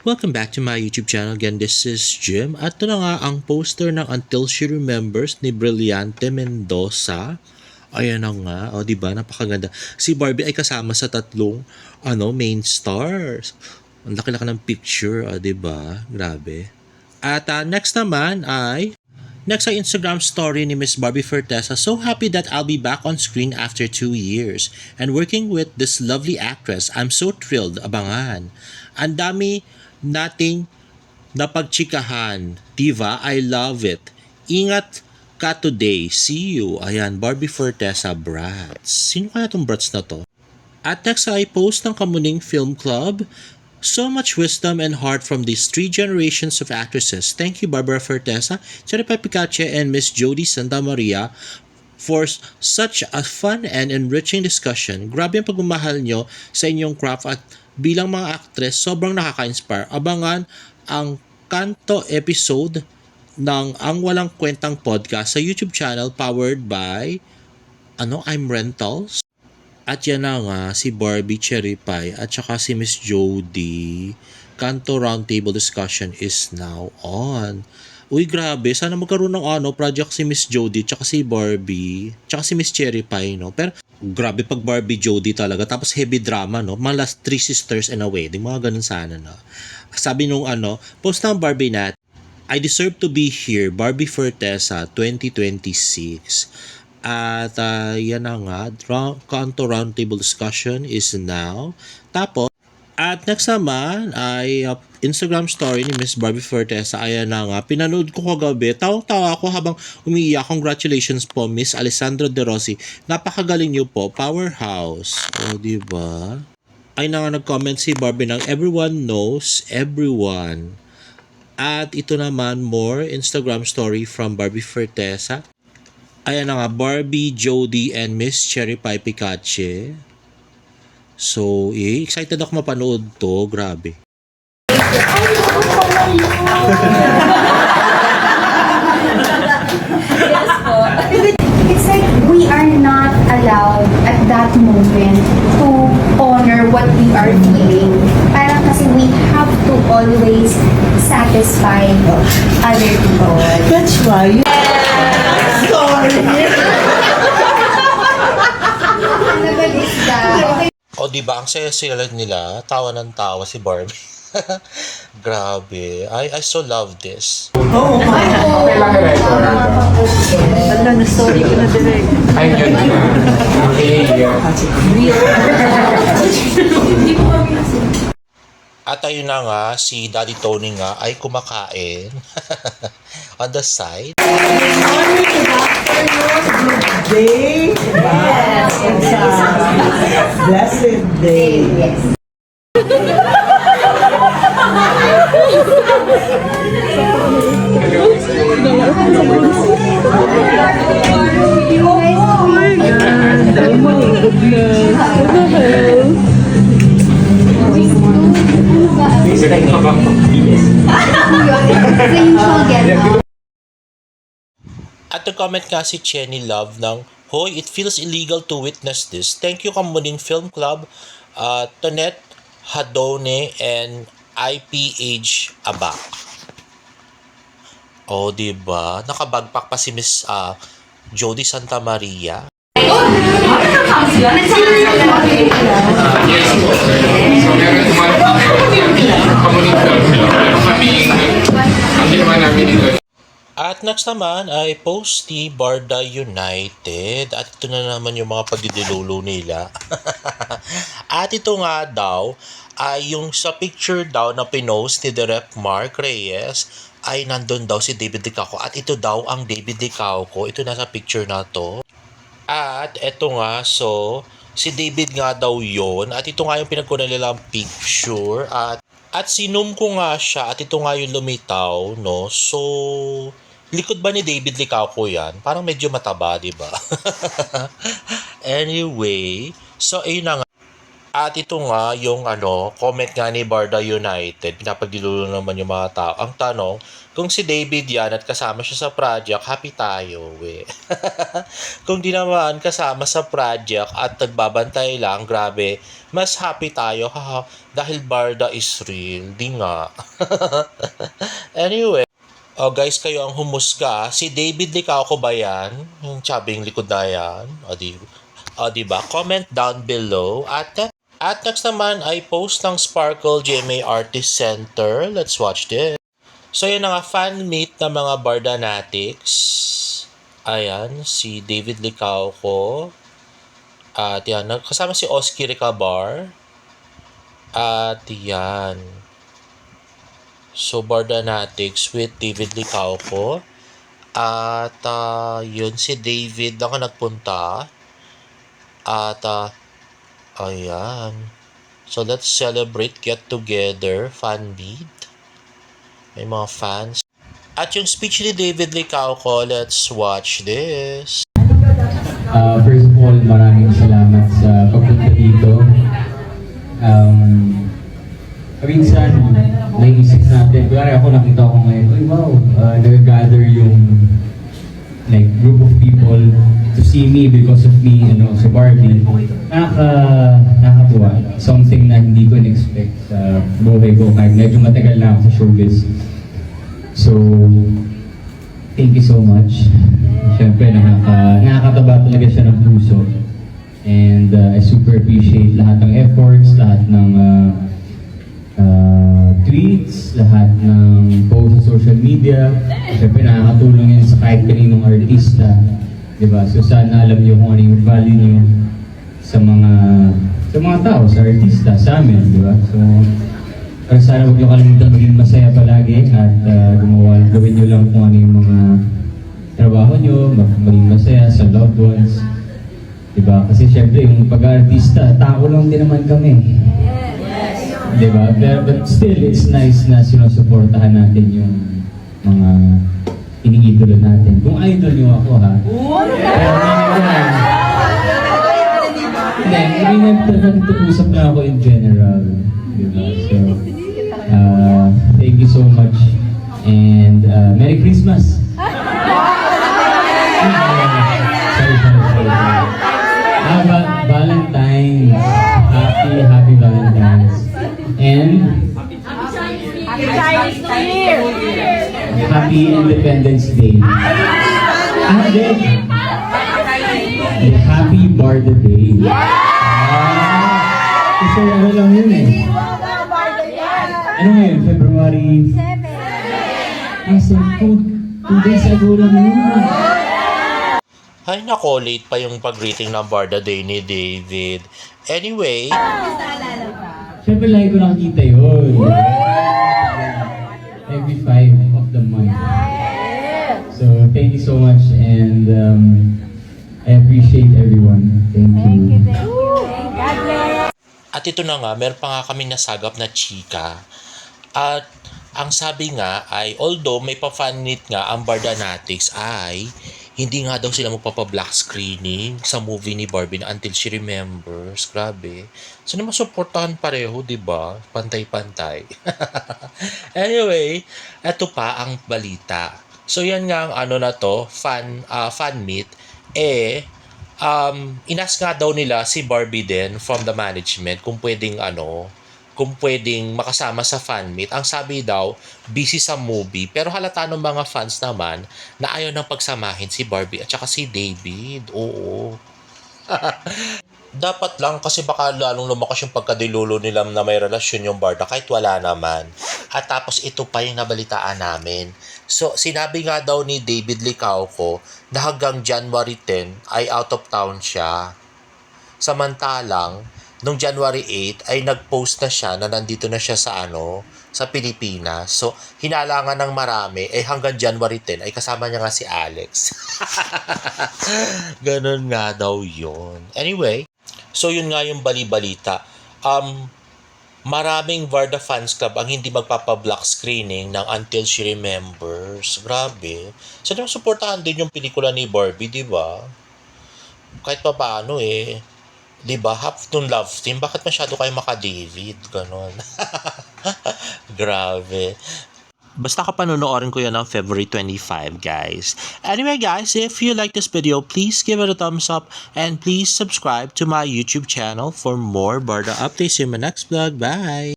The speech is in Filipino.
Welcome back to my YouTube channel. Again, this is Jim. At ito na nga ang poster ng Until She Remembers ni Brillante Mendoza. Ayan na nga. O, diba? Napakaganda. Si Barbie ay kasama sa tatlong main stars. Ang laki-laki ng picture. O, diba? Grabe. At next naman ay Instagram story ni Miss Barbie Fortesa. So happy that I'll be back on screen after 2 years and working with this lovely actress. I'm so thrilled. Abangan. Ang dami nating napagchikahan. Diva, I love it. Ingat ka today. See you. Ayan, Barbie Fortesa Brats. Sino kaya tong Brats na to? At next ay post ng Kamuning Film Club. So much wisdom and heart from these 3 generations of actresses. Thank you, Barbara Fortesa, Cherry Picache, and Miss Jody Santa Maria for such a fun and enriching discussion. Grabe ang pagmamahal nyo sa inyong craft at bilang mga actress, sobrang nakaka-inspire. Abangan ang kanto episode ng Ang Walang Kwentang Podcast sa YouTube channel powered by I'm Rentals. At yan na nga, si Barbie Cherry Pie at saka si Miss Jody. Kanto Roundtable Discussion is now on. Uy, grabe. Sana magkaroon ng project si Miss Jody tsaka si Barbie tsaka si Miss Cherry Pie, no? Pero grabe pag Barbie Jody talaga. Tapos heavy drama, no? Mga last 3 sisters and a wedding. Mga ganun sana, no? Sabi nung post ng Barbie Nat, I deserve to be here, Barbie Fortesa 2026. At yan na nga, Kanto Roundtable Discussion is now. Tapos, at next naman ay Instagram story ni Miss Barbie Fortesa. Ayan na nga, pinanood ko kagabi. Tawang-tawa ako habang umiiyak. Congratulations po, Miss Alessandra De Rossi. Napakagaling niyo po, powerhouse. O, diba? Ay na nga nag-comment si Barbie ng everyone knows everyone. At ito naman, more Instagram story from Barbie Fortesa. Ayan na nga, Barbie, Jody, and Miss Cherry Pie Picache. So, excited ako mapanood to. Grabe. It's like we are not allowed at that moment to honor what we are feeling. Parang kasi we have to always satisfy other people. That's why you... Sorry! Ano ba is that? O, diba? Ang saya-saya nila. Tawa ng tawa si Barbie. Grabe. I so love this. Oh my God! Okay lang record. Wala na story ko na direct. Ay, yun na. Okay. At ayun na nga, si Daddy Tony nga ay kumakain on the side. Day? Yes! Blessed day. Yes. At nag-comment nga si Chenny Love ng, Hoy, it feels illegal to witness this. Thank you, Kamuning Film Club, Tonette Hadone, and IPH Abak. O, diba? Nakabagpak pa si Miss Jody Santa Maria. Yes po. So, meron kami ang ginawa namin ito. At next naman ay post ni Barda United. At ito na naman yung mga pagdidilulo nila. At ito nga daw ay yung sa picture daw na pinost ni Direk Mark Reyes ay nandun daw si David Licauco. At ito daw ang David Licauco. Ito na sa picture na to. At ito nga, so si David nga daw yon. At ito nga yung pinagkunan nilang picture. At sinum ko nga siya at ito nga yung lumitaw, no? So, likod ba ni David Licauco yan? Parang medyo mataba, di ba? Anyway, so ayun na nga. At ito nga yung comment nga ni Barda United, pinapagdilulo naman yung mga tao. Ang tanong, kung si David yan at kasama siya sa project, happy tayo, we. Kung di naman kasama sa project at nagbabantay lang, grabe, mas happy tayo, haha, dahil Barda is real, di nga. Anyway, oh guys, kayo ang humusga. Si David Licauco ba yan? Yung tsabing likod na yan? O diba? Comment down below. At next naman ay post ng Sparkle GMA Artist Center. Let's watch this. So yun na nga, fan meet ng mga Bardanatics. Ayan, si David Licauco. At yan, kasama si Oski Ricabar. At yan. So Bardanatics with David Licauco. At yun, si David ako nagpunta. At ayan. So let's celebrate, get together, fan meet. May mga fans. At yung speech ni David Licauco, let's watch this. First of all, maraming salamat sa pagpunta dito. Minsan, naisip natin, kaya ako nakita ko ngayon, uy wow, nag-gather yung group of people to see me because of me, sa Barbie. Nakakatuwa. Something na hindi ko in-expect sa buhay ko kahit medyo matagal na ako sa showbiz. So, thank you so much. Siyempre, nakakataba talaga siya ng puso. And I super appreciate lahat ng efforts, lahat ng tweets, lahat ng posts sa social media. Siyempre, nakakatulong yun sa kahit kaninong artista. Diba? So, sana alam niyo kung ano yung value niyo sa mga tao, sa artista, sa amin. Diba? So, pero sana huwag niyo kalimutan maging masaya palagi at gawin niyo lang kung ano yung mga trabaho niyo, maging masaya sa loved ones. Diba? Kasi syempre, yung pag-artista, tao lang din naman kami. Diba? But still, it's nice na sinusuportahan natin yung mga iniidolo natin. Kung idol niyo ako, ha? Hindi, nagtutusap na ako in general. Diba? So, thank you so much. And Merry Christmas! Valentine's. Happy Valentine's. And Happy Independence Day. Happy Barda Day. Kasi ano lang yun eh. Ano ngayon? February 7. 2 days ago lang yun. Ay nako, late pa yung pag-greeting ng Barda Day ni David. Anyway, Siyempre lagi ko nakikita yun. Every 5 of the month. So, thank you so much and I appreciate everyone. Thank you. at ito na nga, meron pa nga kami nasagap na chika. At ang sabi nga ay, although may pa-fan meet nga ang Bardanatics ay hindi nga daw sila magpapa-black screening sa movie ni Barbie na Until She Remembers. Grabe. So, naman supportahan pareho, di ba? Pantay-pantay. Anyway, ito pa ang balita. So, yan nga ang ano na to, fan meet. Inas nga daw nila si Barbie din from the management kung pwedeng makasama sa fan meet. Ang sabi daw, busy sa movie. Pero halata ng mga fans naman na ayaw nang pagsamahin si Barbie at saka si David. Oo. Dapat lang kasi baka lalong lumakas yung pagkadilulo nila na may relasyon yung Barda kahit wala naman. At tapos ito pa yung nabalitaan namin. So, sinabi nga daw ni David Licauco na hanggang January 10 ay out of town siya. Samantalang, nung January 8 ay nag-post na siya na nandito na siya sa Pilipinas. So, hinalangan ng marami, hanggang January 10 ay kasama niya nga si Alex. Ganun nga daw yun. Anyway, so yun nga yung bali-balita. Maraming Barda Fans Club ang hindi magpapa-black screening ng Until She Remembers. Grabe. So, suportahan din yung pelikula ni Barbie, di ba? Kahit pa paano Diba? Half Toon Love Team. Bakit masyado kayo maka-David? Ganon. Grabe. Basta kapanonoorin ko yan ng February 25, guys. Anyway, guys, if you like this video, please give it a thumbs up and please subscribe to my YouTube channel for more Barda updates in my next vlog. Bye!